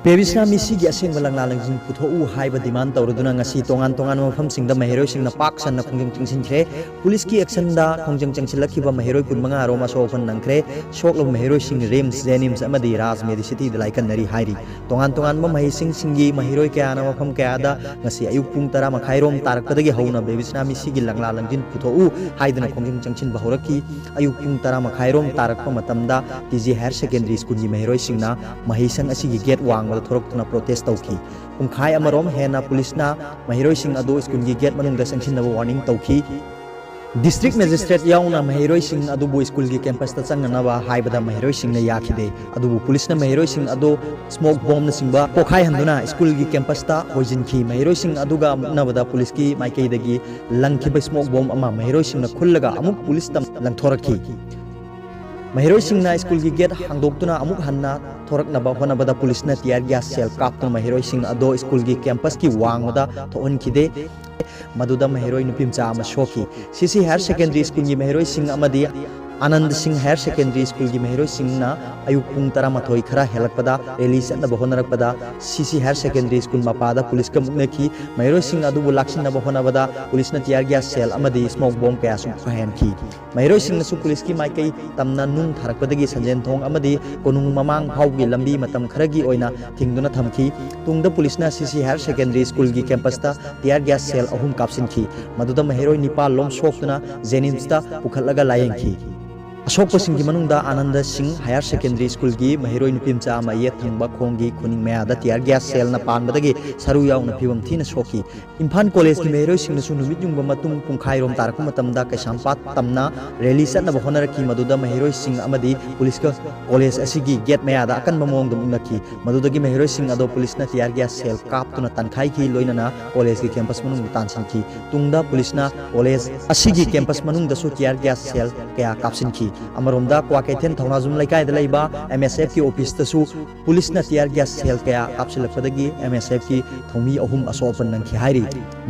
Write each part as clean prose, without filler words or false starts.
Bebishana misiga aseng langlalang puthou haiba demand tawruduna ngasi tongan mafamsingda maheirou singna pak sanna khongjang chingsinkhre police ki action da khongjang changsilakhiba maheirou kunmanga roma asok-apan nangkhre soklo maheirou sing rems jenims amadi raj medicity dalaikan nari hairi tongan ma mahising singi maheirou kya na mafam kya da ngasi ayuk pung 10 makhairom tarakpadagi hauna bebishana misigi langlalang puthou haidana khongjang changsin bahoraki ayuk pung 10 makhairom tarakpa matamda TG higher secondary school gi maheirou singna mahisang asigi gate wang थोरक्तुना protest तौखी पुंखाय अमरोम हेना पुलिसना महिरोइसिंग अदो school की gate मनुंग संसिनब वार्निंग तौखी डिस्ट्रिक्ट मजिस्ट्रेट याउना महिरोइसिंग अदुबो स्कूल की कैंपस ता चंगनबा हाइबदा महिरोइसिंग ने याखिदे अदुबो पुलिसना महिरोइसिंग अदो स्मोक बॉम्ब न सिंबा पोखाय हंदुना स्कूल की कैंपस ता होइजिनखी महिरोइसिंग अदुगा नबदा पुलिस की माइकेदगी लंखिब स्मोक बॉम्ब अमा महिरोइसिंग न खुल्लगा अमुक पुलिस तम लंथोरखी महिरोइसिंगना स्कूल की गेट हांगदोक्तुना अमुक हन्ना थोरकनबा होनबदा पुलिसना टियर गैस सेल कापतुना महिरोइसिंग अदो स्कूल की कैंपस की वांगदा थोहनखिदे मदुदा महिरोइ नुपिमचा अमा सोखी सीसी हायर सेकेंडरी स्कूल की महिरोइसिंग अमदी Anand Singh higher secondary school की महिरोइ सिंहना अयुक पुंग 10 खरा हेलकपदा रैली चटनब होनरकपदा सीसी हायर सेकेंडरी स्कूल मपादा पुलिस का मुक्नखी महिरोइ सिंह अदुबु लाक्सिनब होनबदा पुलिसना टियर गैस सेल अमदी स्मोक बॉम्ब कया सुम फहनखी महिरोइ सिंहनसु पुलिस की माइकई तमना नुंग थारकपदगी संजेन थोंग अमदी कोनुंग ममांग फाउगी लंबी मतम खरगी ओइना थिंगदुना थमखी तुंगदा पुलिसना सीसी हायर सेकेंडरी स्कूल की कैंपसता टियर गैस सेल अहुम कापसिनखी मदुदा महिरोइ निपाल लोम सोक्तुना जेनिम्सता पुखलगा लायंखी असोकपसिंग की मनुंगदा आनंद सिंह हायर सेकेंडरी स्कूल की महिरोइ नुपिमचा अमा ये थंगबा खोंगी खुनिंग मयादा टियर गैस सेल ना पानबदगी सरु याउना फिवम थीना सोखी इम्फाल कॉलेज की महिरोइ सिंगनसु नुमित युंगबा मतुंग पुंखाइरोम तारकपा मतमदा कैसामपात तमना रैली चटनब होनरकी मदुदा महिरोइ सिंह अमदी पुलिस का कॉलेज असिगी गेट मयादा अकनबा मोंगदा मुंगनखी मदुदगी महिरोइ सिंह अदो पुलिसना टियर गैस सेल कापतुना तनखाइखी लोइनना कॉलेज की कैंपस मनुंग तानसिनखी तुंगदा पुलिसना कॉलेज असिगी कैंपस मनुंगदसु टियर गैस सेल कया कापसिनखी अमरोमदा क्वाकेथेन थौनाजुम लैकायदा लैबा MSF की ऑफिस तसु पुलिसना टियर गैस सेल कया कापसिलकपदगी MSF की थौमी अहुम असोकपन नंखी हाइरी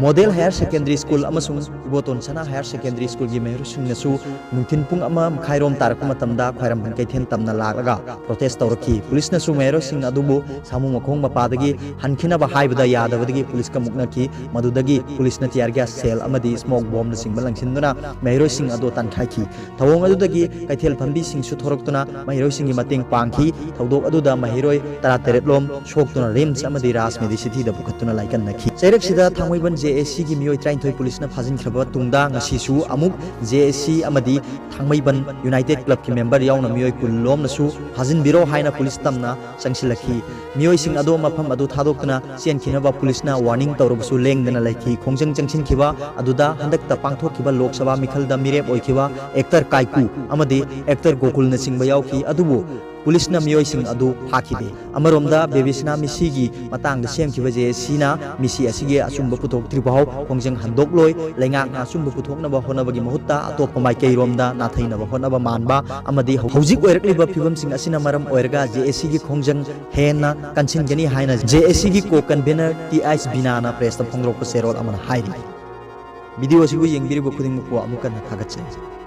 मॉडल हायर सेकेंडरी स्कूल अमसुंग इबोतोन सना हायर सेकेंडरी स्कूल की महिरोइसिंगनसु नुंथिन पुंग अमा मखाइरोम तारक मतमदा ख्वाइरम हनकैथेन तमना लागा प्रोटेस्ट तौरखी पुलिसनसु महिरोइसिंग अदुबु सामु मखोंग मपादगी हनखिनबा हाइबदा यादबदगी पुलिस का मुक्नखी मदुदगी पुलिसना टियर गैस सेल अमदी स्मोक बॉम्ब सिंबा लंगसिनदुना महिरोइसिंग अदो तानखाइखी थवोंग अदुदगी कैथेल फंबी सिंगसु थोरक्तुना महिरोइ सिंगी मतेंग पांखी थौदोक अदुदा महिरोइ 13 लोम सोक्तुना रेम्स अमदी राज मेडिसिटी दा पुखतुना लाइकन नखी सैरकसिदा थांगोइबन JSC की मियोइ 33 पुलिसना फाजिनख्रबा तुंगदा ngasisu अमुक JSC अमदी थांगोइबन यूनाइटेड क्लब की मेंबर याउना मियोइ कुल्लोमनसु फाजिनबिरो हाइना पुलिस तमना संगसिलखी मियोइ सिंग अदो मफम अदु थादोक्तुना चेनखिनबा पुलिसना वार्निंग तौरबसु लेंगदना लाइखी खोंगजंग चंगसिनखिबा अदुदा हंदकता पांगथोखिबा लोकसभा मिखलदा मिरेप ओइखिबा एक्टर काइकू अमदी एक्टर गोकुल न सिंह याउखी अदुबो पुलिसना मियोइसिंग अदु फाखिदे अमरोमदा बेबिशना मिसिगी मतंग सेमखिबा JSC ना मिसि असिगे अचुंब पुथोक्त्रिबाव खोंजंग हंदोक्लोय लैंगांग अचुंब पुथोक्नबा होनबगी महत्ता अतोप माइकैरोमदा नाथैनबा होनबा मानबा अमदी हौजिक ओइरक्लिबा फिबमसिंग असिना मरम ओइरगा JSC की खोंजंग हेना कंसिनगनी हाइना JSC की को कन्वेनर TS बिनाना प्रेस ता फोंग्रोप सेरोल अमन हाइरी वीडियो सिबु येंगबिरिबो खुदिंगको अमुकन थागतसे